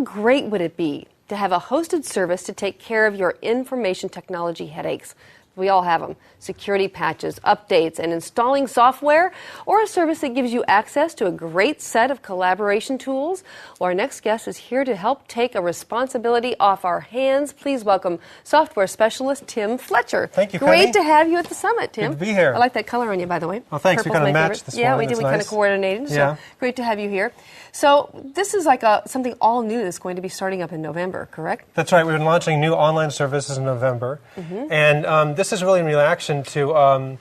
How great would it be to have a hosted service to take care of your information technology headaches? We all have them. Security patches, updates, and installing software, or a service that gives you access to a great set of collaboration tools. Well, our next guest is here to help take a responsibility off our hands. Please welcome software specialist Tim Fletcher. Thank you, Great Penny. to have you at the summit, Tim. Good to be here. I like that color on you, by the way. Well, thanks. Purple's We kind of my matched favorite. this Yeah, morning. we did. That's We kind nice. of coordinated. So Yeah. great to have you here. So this is like something all new that's going to be starting up in November, correct? That's right. We've been launching new online services in November. And this is really in reaction to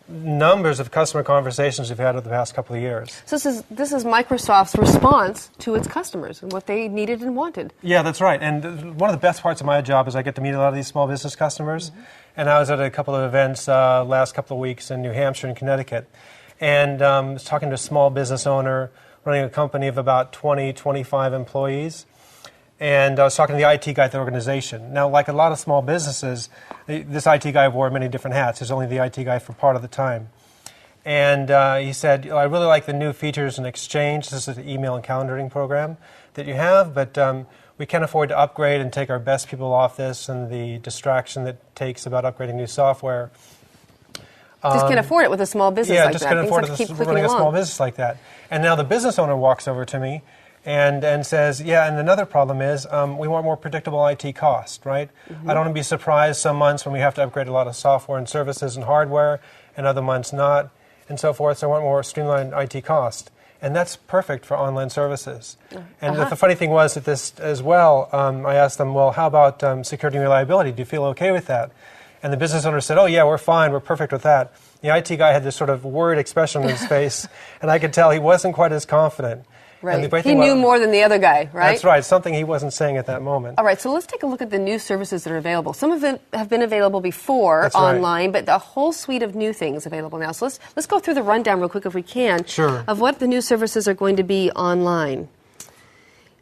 numbers of customer conversations we've had over the past couple of years. So this is Microsoft's response to its customers and what they needed and wanted. Yeah, that's right. And one of the best parts of my job is I get to meet a lot of these small business customers. And I was at a couple of events last couple of weeks in New Hampshire and Connecticut. And was talking to a small business owner running a company of about 20, 25 employees. And I was talking to the IT guy at the organization. Now, like a lot of small businesses, this IT guy wore many different hats. He's only the IT guy for part of the time. And he said, I really like the new features in Exchange. This is an email and calendaring program that you have, but we can't afford to upgrade and take our best people off this and the distraction that takes about upgrading new software. Just can't afford it with a small business like that. Just can't afford Things have to keep running clicking a small along. business like that. And now the business owner walks over to me and says, yeah, and another problem is we want more predictable IT cost, right? I don't want to be surprised some months when we have to upgrade a lot of software and services and hardware, and other months not, and so forth. So I want more streamlined IT cost. And that's perfect for online services. And the funny thing was that this as well, I asked them, well, how about security and reliability? Do you feel okay with that? And the business owner said, oh, yeah, we're fine. We're perfect with that. The IT guy had this sort of worried expression on his face, and I could tell he wasn't quite as confident. Right. And the great He thing knew about- more than the other guy, right? That's right, something he wasn't saying at that moment. All right, so let's take a look at the new services that are available. Some of them have been available before That's right. online, but a whole suite of new things available now. So let's go through the rundown real quick if we can Sure. of what the new services are going to be online.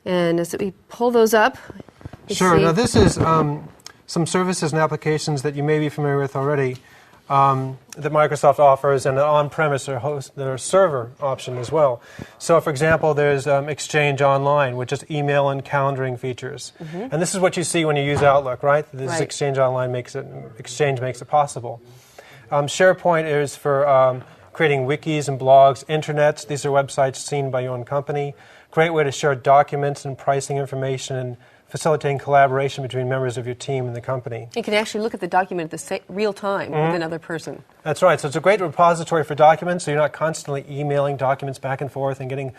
And as we pull those up, you Sure. see- Now, this is some services and applications that you may be familiar with already that Microsoft offers, and an on-premise or server option as well. So, for example, there's Exchange Online, which is email and calendaring features. And this is what you see when you use Outlook, right? This Right. Exchange Online Exchange makes it possible. SharePoint is for creating wikis and blogs, intranets. These are websites seen by your own company. Great way to share documents and pricing information and facilitating collaboration between members of your team and the company. you can actually look at the document at the real time with another person. That's right. So it's a great repository for documents, so you're not constantly emailing documents back and forth and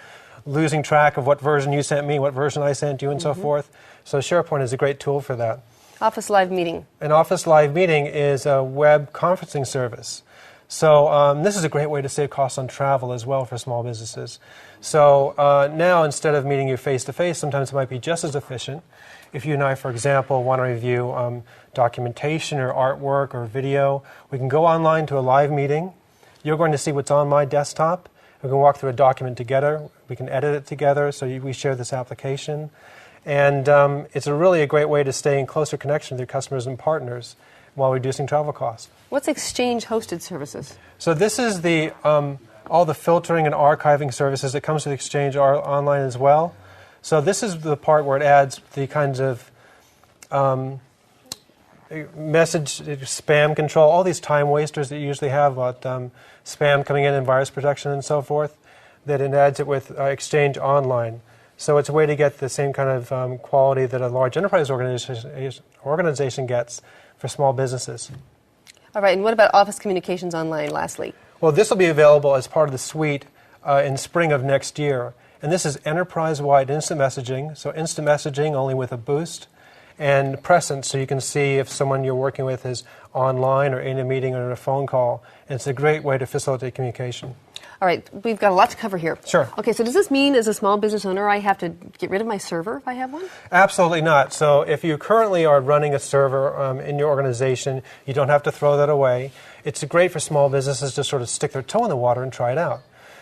losing track of what version you sent me, what version I sent you, and so forth. So SharePoint is a great tool for that. Office Live Meeting. An Office Live Meeting is a web conferencing service. So this is a great way to save costs on travel as well for small businesses. So now, instead of meeting you face-to-face, sometimes it might be just as efficient if you and I, for example, want to review documentation or artwork or video. We can go online to a live meeting. You're going to see what's on my desktop. We can walk through a document together. We can edit it together, so we share this application. And it's really a great way to stay in closer connection with your customers and partners while reducing travel costs. What's Exchange hosted services? So this is the all the filtering and archiving services that comes with Exchange Online as well. So this is the part where it adds the kinds of message spam control, all these time wasters that you usually have about spam coming in and virus protection and so forth, that it adds it with Exchange Online. So it's a way to get the same kind of quality that a large enterprise organization gets for small businesses. All right, and what about Office Communications Online, lastly? Well, this will be available as part of the suite in spring of next year. And this is enterprise-wide instant messaging, so instant messaging only with a boost, and presence, so you can see if someone you're working with is online or in a meeting or in a phone call. And it's a great way to facilitate communication. All right, we've got a lot to cover here. Sure. Okay, so does this mean as a small business owner I have to get rid of my server if I have one? Absolutely not. So if you currently are running a server in your organization, you don't have to throw that away. It's great for small businesses to sort of stick their toe in the water and try it out.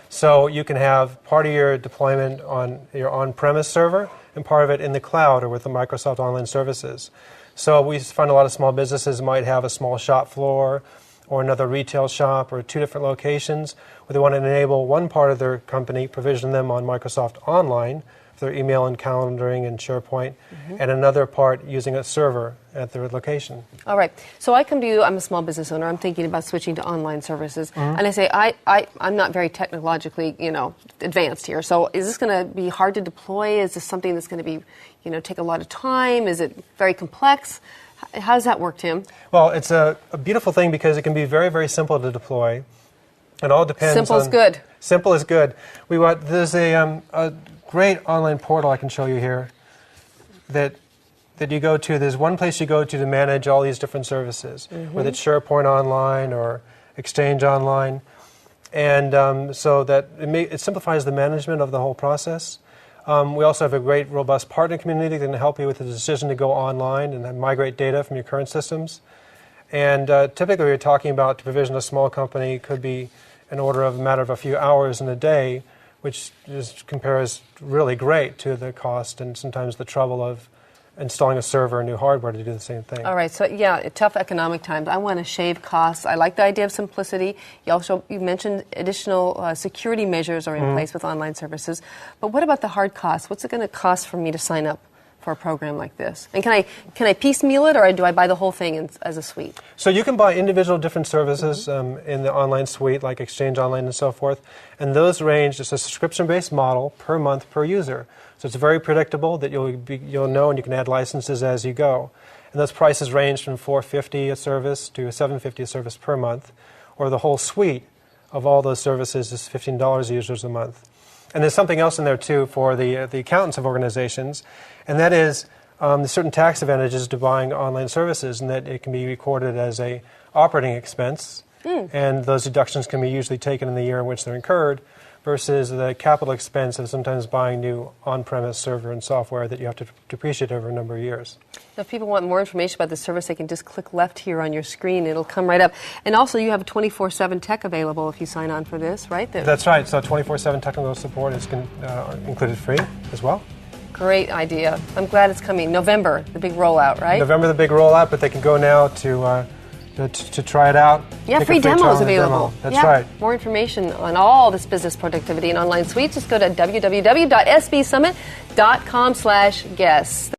So you can have part of your deployment on your on-premise server and part of it in the cloud or with the Microsoft Online Services. So we find a lot of small businesses might have a small shop floor or another retail shop or two different locations where they want to enable one part of their company, provision them on Microsoft Online their email and calendaring and SharePoint, and another part using a server at their location. All right. So I come to you, I'm a small business owner, I'm thinking about switching to online services, and I say, I'm not very technologically, advanced here, so is this going to be hard to deploy? Is this something that's going to be, take a lot of time? Is it very complex? How does that work, Tim? Well, it's a beautiful thing because it can be very, very simple to deploy. It all depends Simple on... is good. Simple is good. There's a great online portal I can show you here that you go to. There's one place you go to manage all these different services, whether it's SharePoint Online or Exchange Online. And so that it simplifies the management of the whole process. We also have a great, robust partner community that can help you with the decision to go online and then migrate data from your current systems. And typically, we're talking about to provision a small company could be an order of a matter of a few hours in a day, which compares really great to the cost and sometimes the trouble of installing a server and new hardware to do the same thing. All right, so yeah, tough economic times. I want to shave costs. I like the idea of simplicity. You mentioned additional security measures are in place with online services. But what about the hard costs? What's it going to cost for me to sign up for a program like this? And can I piecemeal it, or do I buy the whole thing as a suite? So you can buy individual different services in the online suite, like Exchange Online and so forth, and those range. It's a subscription-based model per month per user. So it's very predictable that you'll know, and you can add licenses as you go. And those prices range from $450 a service to $750 a service per month, or the whole suite of all those services is $15 users a month. And there's something else in there, too, for the accountants of organizations, and that is there's certain tax advantages to buying online services, and that it can be recorded as a operating expense, and those deductions can be usually taken in the year in which they're incurred, versus the capital expense of sometimes buying new on-premise server and software that you have to depreciate over a number of years. If people want more information about the service, they can just click left here on your screen. It'll come right up. And also, you have 24/7 tech available if you sign on for this, right? That's right. So 24/7 technical support is included free as well. Great idea. I'm glad it's coming. November, the big rollout, right? November, the big rollout, but they can go now to try it out. Yeah, free demos available. That's right. More information on all this business productivity and online suites, just go to www.sbsummit.com/guests.